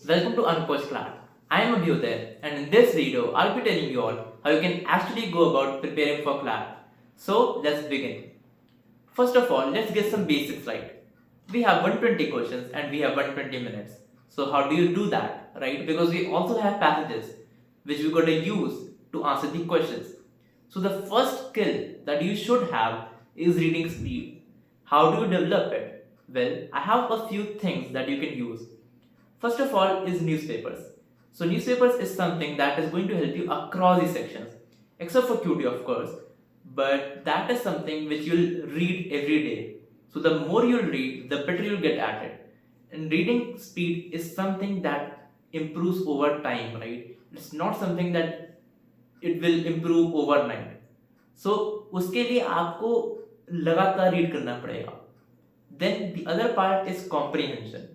Welcome to Uncoached CLAT. I am Abhyuday, and in this video, I'll be telling you all how you can actually go about preparing for CLAT. So let's begin. First of all, let's get some basics right. We have 120 questions and we have 120 minutes. So how do you do that, right? Because we also have passages which we're going to use to answer the questions. So the first skill that you should have is reading speed. How do you develop it? Well, I have a few things that you can use. First of all is newspapers. So newspapers is something that is going to help you across the sections, except for QT of course, but that is something which you'll read every day. So the more you'll read, the better you'll get at it. And reading speed is something that improves over time, right? It's not something that it will improve overnight. So उसके लिए आपको लगातार read करना पड़ेगा. Then the other part is comprehension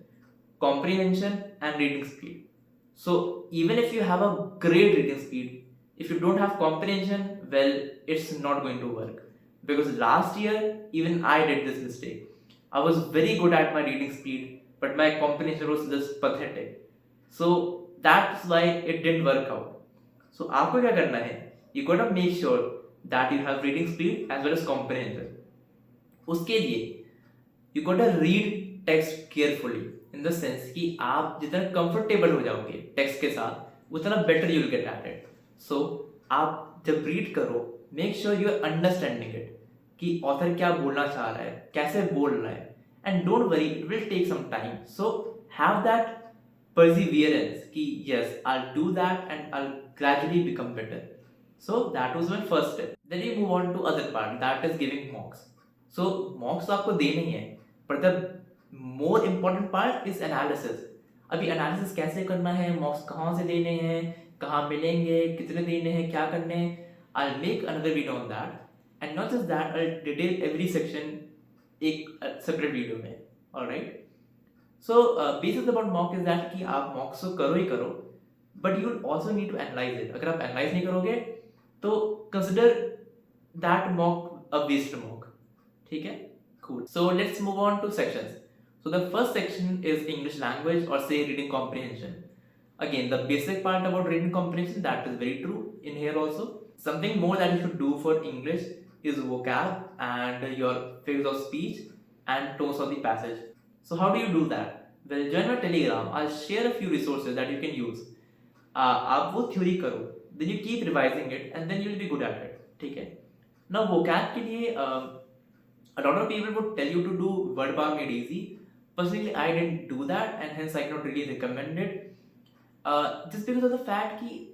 and reading speed. So even if you have a great reading speed, if you don't have comprehension, well, it's not going to work. Because last year, even I did this mistake. I was very good at my reading speed, but my comprehension was just pathetic. So that's why it didn't work out. So आपको क्या करना है? You gotta make sure that you have reading speed as well as comprehension. उसके लिए you gotta read text carefully in the sense कि आप जितना comfortable हो जाओगे text के साथ उतना better you'll get at it. So आप जब read करो make sure you are understanding it कि author क्या बोलना चाह रहा है, कैसे बोल रहा है, and don't worry, it will take some time. So have that perseverance कि yes, I'll do that and I'll gradually become better. So that was my first step. Then you move on to other part, that is giving mocks. So mocks तो आपको देने ही है, but the more important part is analysis. अभी analysis कैसे करना है, mocks कहाँ से देने हैं, कहाँ मिलेंगे, कितने देने हैं, क्या करने हैं. I'll make another video on that, and not just that, I'll detail every section एक separate video में. Alright. So basics about mock is that कि आप mocks तो करो ही करो, but you also need to analyze it. अगर आप analyze नहीं करोगे तो consider that mock a waste mock. ठीक है? Cool. So let's move on to sections. So the first section is English language or say reading comprehension. Again, the basic part about reading comprehension, that is very true in here also. Something more that you should do for English is vocab and your figures of speech and tones of the passage. So how do you do that? Well, join my Telegram. I'll share a few resources that you can use. आप वो theory करो, then you keep revising it and then you'll be good at it. ठीक है? Now vocab के लिए a lot of people would tell you to do word bar made easy. Personally, I didn't do that and hence I cannot really recommend it. Just because of the fact कि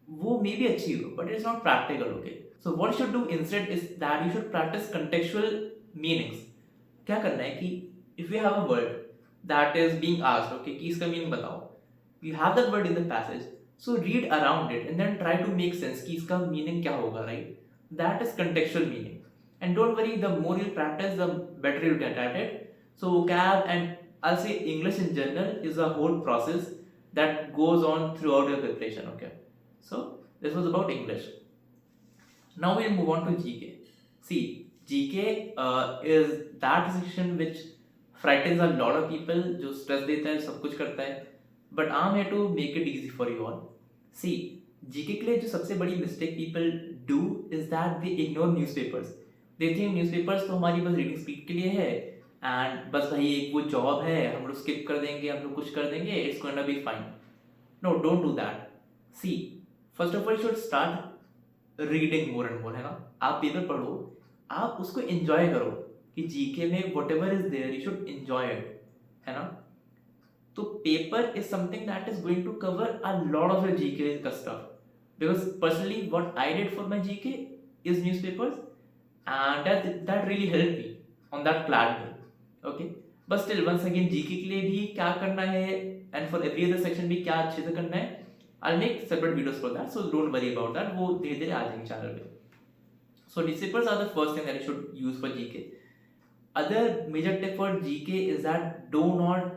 वो may be अच्छी हो, but it's not practical, okay? So what you should do instead is that you should practice contextual meanings. क्या करना है कि if you have a word that is being asked, okay, कि इसका meaning बताओ. You have that word in the passage, so read around it and then try to make sense कि इसका meaning क्या होगा, right? That is contextual meaning. And don't worry, the more you practice, the better you'll get at it. So vocab and I'll say English in general is a whole process that goes on throughout your preparation, okay? So this was about English. Now we'll move on to GK. See, GK is that section which frightens a lot of people, जो stress देता है, सब कुछ करता है. But I'm here to make it easy for you all. See, GK के लिए जो सबसे बड़ी mistake people do is that they ignore newspapers. They think newspapers तो हमारी बस reading speed के लिए है and बस भाई एक वो job है, हम लोग skip कर देंगे, हम लोग कुछ कर देंगे, it's gonna be fine. No, don't do that. See, first of all you should start reading more and more, है ना? आप पेपर पढ़ो, आप उसको enjoy करो कि GK में whatever is there you should enjoy it, है ना? तो paper is something that is going to cover a lot of your GK का stuff. Because personally what I did for my GK is newspapers and that really helped me on that CLAT day. Okay, but still once again GK के लिए भी क्या करना है and for every other section भी क्या अच्छे से करना है, I'll make separate videos for that, so don't worry about that. वो धीरे धीरे आ जाएंगे चैनल पे. So newspapers are the first thing that you should use for GK. Other major tip for GK is that do not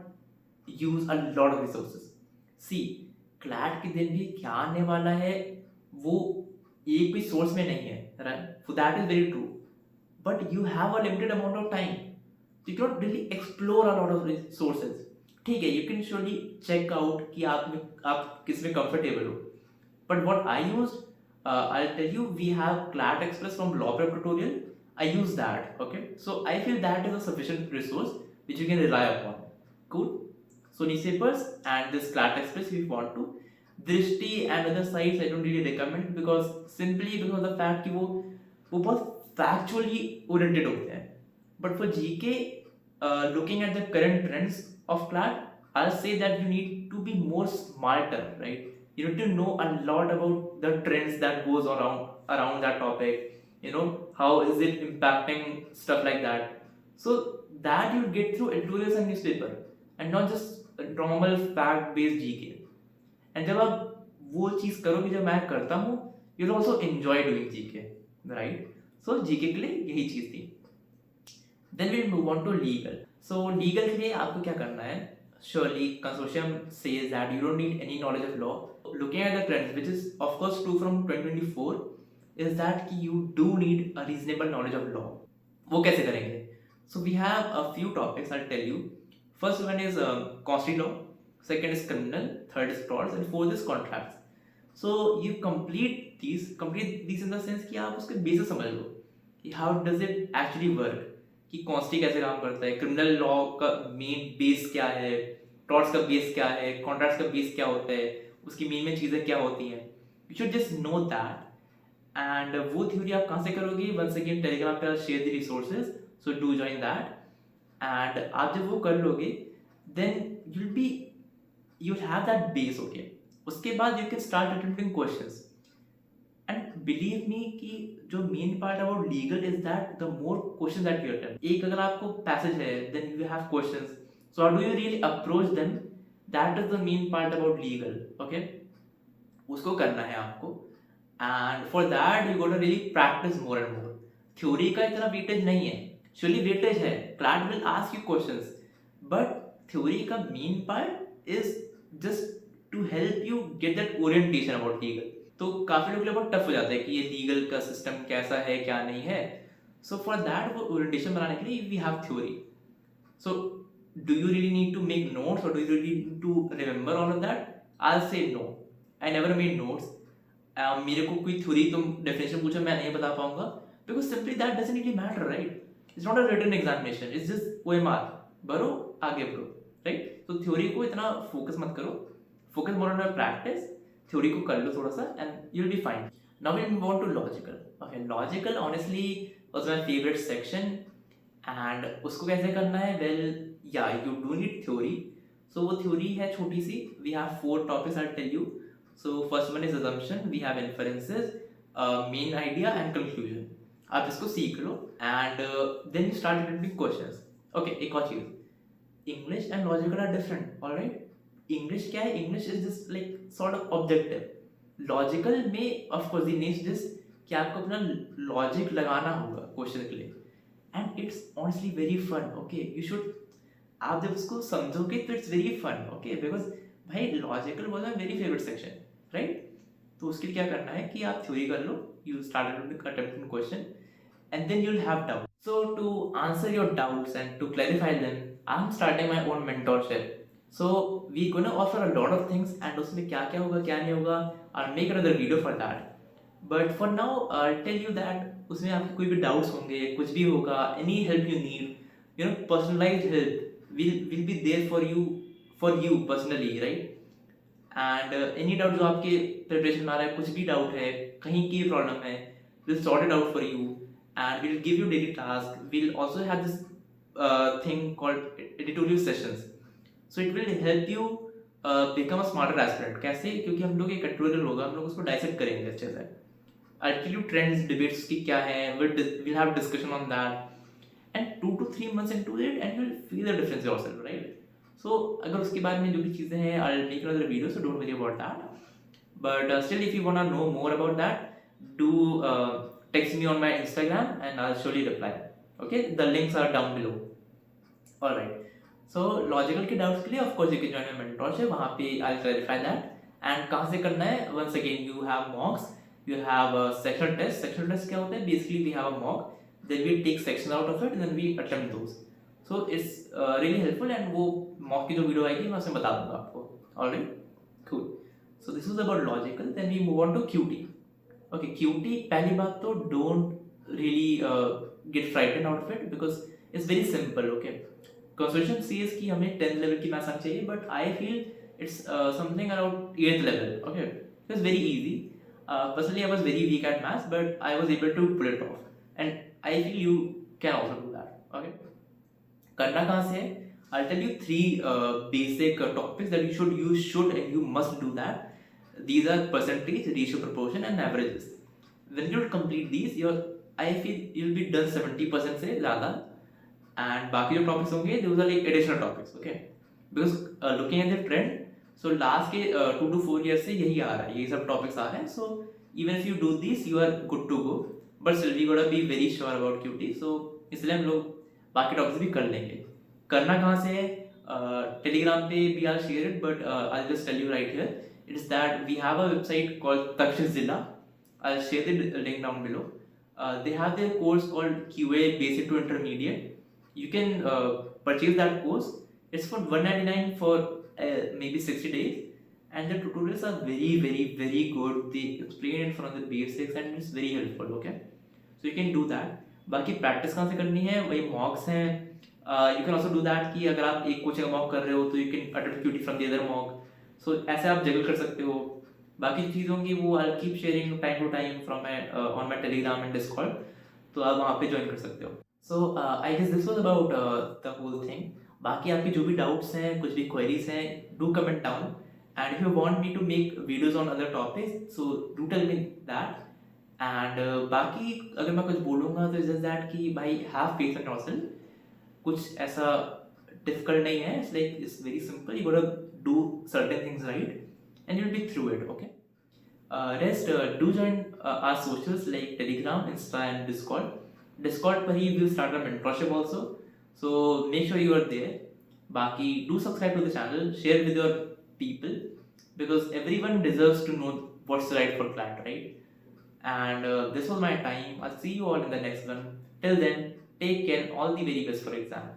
use a lot of resources. See, CLAT के दिन भी क्या आने वाला है वो एक भी सोर्स में नहीं है, right? So that is very true. But you have a limited amount of time. You cannot really explore a lot of resources. ठीक है, you can surely check out कि आप किस में कंफर्टेबल हो. But what I use, I'll tell you, we have CLAT Express from lawpreptutorial. I use that. Okay, so I feel that is a sufficient resource which you can rely upon. Cool. So newspapers and this CLAT Express if you want to. Drishti and other sites I don't really recommend because because the fact कि वो बहुत factually oriented होते हैं. But for GK, looking at the current trends of CLAT, I'll say that you need to be more smarter, right? You need to know a lot about the trends that goes around that topic. You know how is it impacting stuff like that. So that you get through editorials and newspaper, and not just a normal fact-based GK. And जब आप वो चीज़ करोगे जो मैं करता हूँ, you'll also enjoy doing GK, right? So GK के लिए यही चीज़ थी. Then we move on to legal. So legal के लिए आपको क्या करना है? Surely consortium says that you don't need any knowledge of law. Looking at the trends, which is of course true from 2024, is that you do need a reasonable knowledge of law. वो कैसे करेंगे? So we have a few topics I'll tell you. First one is Contd law, second is criminal, third is frauds, and fourth is contracts. So you complete these in the sense कि आप उसके basis समझ लो कि how does it actually work, कि कॉन्स्टी कैसे काम करता है, क्रिमिनल लॉ का मेन बेस क्या है, टॉर्ट्स का बेस क्या है, कॉन्ट्रैक्ट्स का बेस क्या होता है, उसकी मेन चीज़ें क्या होती हैं. You should just know that. And वो थ्योरी आप कहाँ से करोगे? वंस अगेन टेलीग्राम पे share the resources, so do join that. And आप जब वो कर लोगे then you'll have that base. Okay, उसके बाद you can start attempting questions. And believe me कि जो main part about legal is that the more question that you attempt. एक अगर आपको पैसेज है then you have questions, so how do you really approach them? That is the main part about legal. Okay, उसको करना है आपको. And for that you got to really practise more and more. Theory का इतना weightage नहीं है, actually weightage है. CLAT will ask you questions, but theory का main part is just to help you get that orientation about legal. तो काफ़ी लोग के लिए बहुत टफ हो जाता है कि ये लीगल का सिस्टम कैसा है क्या नहीं है. सो फॉर दैट वो ओरिएंटेशन बनाने के लिए we have theory. So do you really need to make notes और do you really need to remember all of that? I say no, I never made notes. मेरे को कोई theory तुम definition पूछो मैं नहीं बता पाऊंगा, because simply that doesn't really matter, right? It's not a written examination, it's just OMR, भरो आगे बढ़ो, राइट? तो थ्योरी को इतना फोकस मत करो, focus more on practice. Theory को कर लो थोड़ा सा and you will be fine. Now we move on to logical. Okay, logical honestly was my favourite section. And उसको कैसे करना है? Well yeah you do need theory. So वो थ्योरी है छोटी सी. We have 4 topics I tell you. So first one is assumption, we have inferences, main idea and conclusion. आप इसको सीख लो and then you start attempting questions. Okay, एक और चीज, English and logical are different. Alright, English क्या है? English is just like sort of objective. Logical में of course the next just कि आपको अपना लॉजिक लगाना होगा क्वेश्चन के लिए. And it's honestly very fun. Okay, you should, आप जब उसको समझोगे तो it's very fun. Okay, because भाई logical was my very favourite section, right? तो उसके लिए क्या करना है कि आप थ्योरी कर लो, you start attempting question and then you'll have doubts. So to answer your doubts and to clarify them, I'm starting my own mentorship. So we're gonna offer a lot of things and उसमें क्या क्या होगा क्या नहीं होगा, I'll make another video for that. But for now I'll tell you that उसमें आपके कोई भी doubts होंगे, कुछ भी होगा, any help you need, you know, personalized help will be there for you personally, right? And any doubt जो आपके preparation में आ रहा है, कुछ भी doubt है, कहीं की problem है, we'll sort it out for you. And we'll give you daily tasks. We'll also have this thing called editorial sessions. So it will help you become a smarter aspirant. कैसे? क्योंकि हम लोग एक tutorial होगा, हम लोग उसको dissect करेंगे अच्छे से. I'll tell you trends, debates की क्या है. We'll have discussion on that. And 2 to 3 months into it, and you'll feel the difference yourself, right? So अगर उसके बारे में जो भी चीज़ें हैं, I'll make another video, so don't worry about that. But still, if you wanna know more about that, do text me on my Instagram and I'll surely reply. Okay, the links are down below. Alright, so logical के doubts के लिए of course you can join my mentorship. वहाँ पे I'll clarify that. And कहाँ से करना है? Once again you have mocks, you have a sectional test. Sectional test क्या होता है? Basically we have a mock, then we take sections out of it and then we attempt those. So it's really helpful and वो mock की जो video आएगी मैं उसमें बता दूंगा आपको. Alright, cool. So this was about logical. Then we move on to QT. Okay, QT, पहली बात तो don't really get frightened out of it because it's very simple. Okay, consortium says कि हमें 10th level की maths आनी चाहिए, but I feel it's something around 8th level. Okay, so it's very easy. Personally, I was very weak at maths, but I was able to pull it off, and I feel you can also do that. Okay, करना कहाँ से है? I'll tell you three basic topics that you should and you must do that. These are percentage, ratio, proportion, and averages. When you complete these, I feel you'll be done 70% से ज़्यादा. And बाकी जो topics होंगे, those are like additional topics. Okay, because looking at the trend, so last के 2 to 4 years से यही आ रहा है, यही सब topics आ रहे हैं. So even if you do this, you are good to go. But still we gotta be very sure about QT. So इसलिए हम लोग बाकी topics भी कर लेंगे. करना कहाँ से है? Telegram पे भी I'll share it, but I'll just tell you right here. It's that we have a website called Takshashila. I'll share the link down below. They have their course called QA Basic to Intermediate. You can purchase that course. It's for $199 for maybe 60 days, and the tutorials are very, very, very good. They explain it from the basics, and it's very helpful. Okay, so you can do that. बाकी practice कहाँ से करनी है? वही मॉक्स हैं. You can also do that कि अगर आप एक कोचिंग मॉक कर रहे हो तो you can attempt QT from the other mock. So ऐसे आप जगल कर सकते हो. बाकी चीज़ों की वो I'll keep sharing time to time from my on my Telegram and Discord. तो आप वहाँ पे ज्वाइन कर सकते हो. So I guess this was about the whole thing. बाकी आपकी जो भी डाउट्स हैं, कुछ भी क्वेरीज हैं, do comment down. And if you want me to make videos on other topics, so do tell me that. And बाकी अगर मैं कुछ बोलूँगा तो just that कि भाई have faith in yourself. कुछ ऐसा difficult नहीं है. It's like it's very simple. You gotta do certain things right, and you'll be through it. Okay. Rest do join our socials like Telegram, Insta, and Discord. Discord पर ही we'll start a mentorship also. So make sure you are there. बाकी do subscribe to the channel, share with your people because everyone deserves to know what's right for CLAT, right? And this was my time. I'll see you all in the next one. Till then, take care. All the very best for exam.